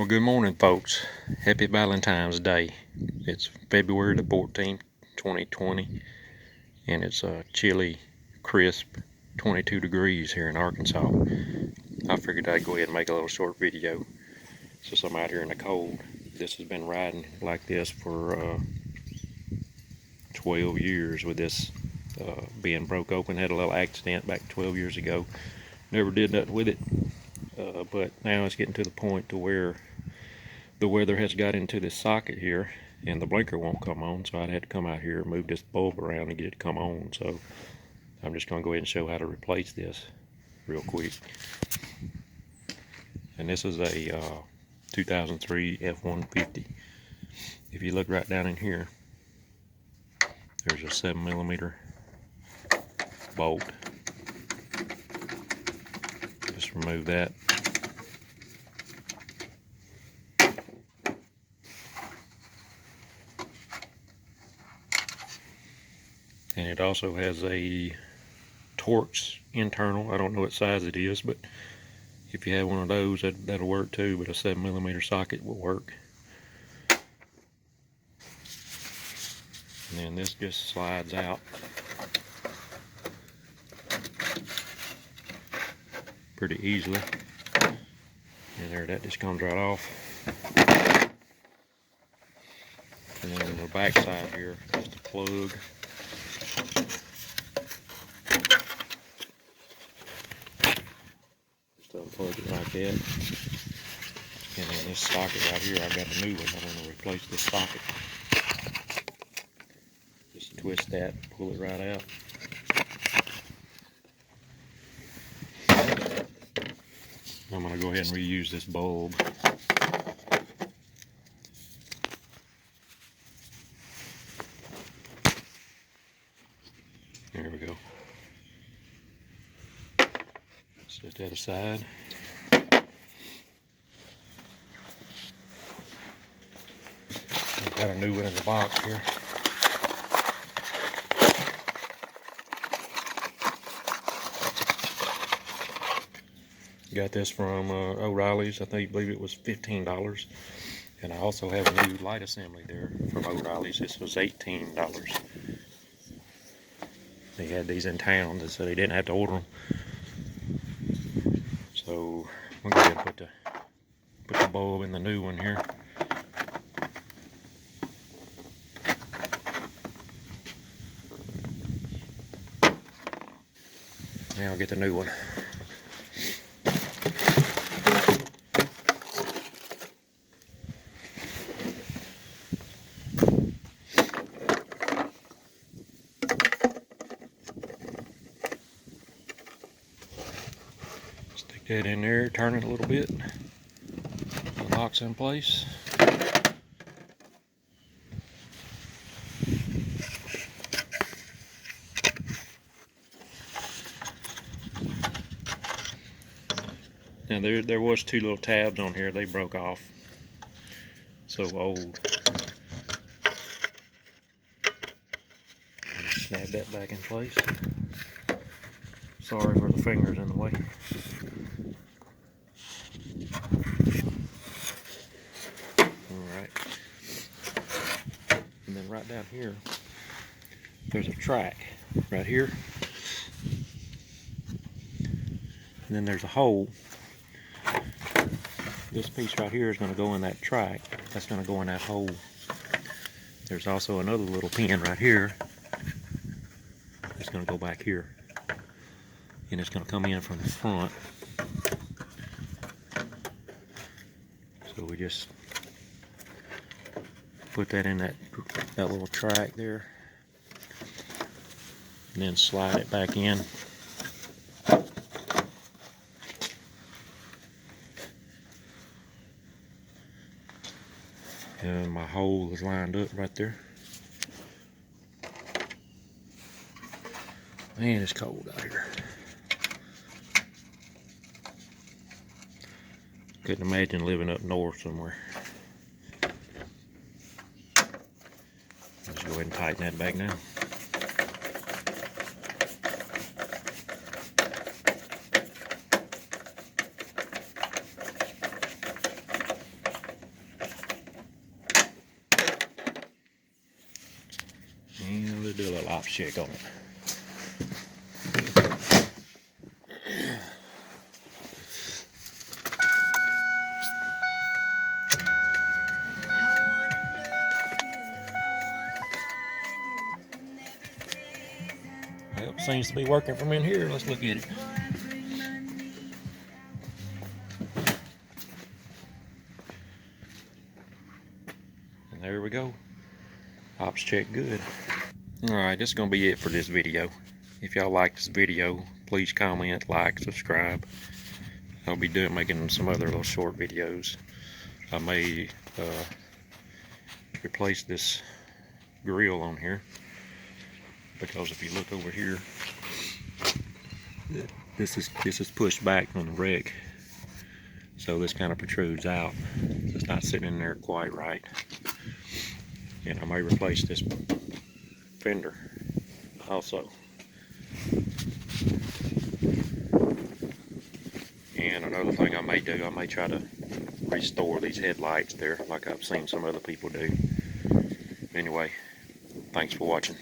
Well, good morning, folks. Happy Valentine's Day. It's February the 14th, 2020, and it's a chilly, crisp 22 degrees here in Arkansas. I figured I'd go ahead and make a little short video since I'm out here in the cold. This has been riding like this for 12 years with this being broke open. Had a little accident back 12 years ago. Never did nothing with it, but now it's getting to the point to where the weather has got into this socket here and the blinker won't come on, so I'd have to come out here and move this bulb around and get it to come on. So I'm just going to go ahead and show how to replace this real quick. And this is a 2003 F-150. If you look right down in here, there's a 7mm bolt. Just remove that. And it also has a Torx internal. I don't know what size it is, but if you have one of those, that'll work too, but a 7mm socket will work. And then this just slides out pretty easily. And there, that just comes right off. And then on the back side here, just a plug. Just unplug it like that. And then this socket right here, I've got a new one. I'm going to replace this socket. Just twist that, pull it right out. I'm going to go ahead and reuse this bulb. There we go. Set that aside. I've got a new one in the box here. Got this from O'Reilly's. I believe it was $15. And I also have a new light assembly there from O'Reilly's. This was $18. They had these in town, so they didn't have to order them. So I'm going to go ahead and put the bulb in the new one here. Now I'll get the new one. Stick that in there, turn it a little bit. It locks in place. Now there was two little tabs on here. They broke off. So old. Snap that back in place. Sorry for the fingers in the way. Alright. And then right down here, there's a track right here. And then there's a hole. This piece right here is going to go in that track. That's going to go in that hole. There's also another little pin right here. It's going to go back here. And it's going to come in from the front. So we just put that in that little track there. And then slide it back in. And my hole is lined up right there. Man, it's cold out here. Couldn't imagine living up north somewhere. Let's go ahead and tighten that back now. little ops check on it. Well, seems to be working from in here. Let's look at it. And there we go. Ops check good. Alright, this is going to be it for this video. If y'all like this video, please comment, like, subscribe. I'll be making some other little short videos. I may replace this grill on here, because if you look over here, this is pushed back on the wreck, so this kind of protrudes out. It's not sitting in there quite right, and I may replace this fender also. And another thing I may do, I may try to restore these headlights there like I've seen some other people do. Anyway, thanks for watching.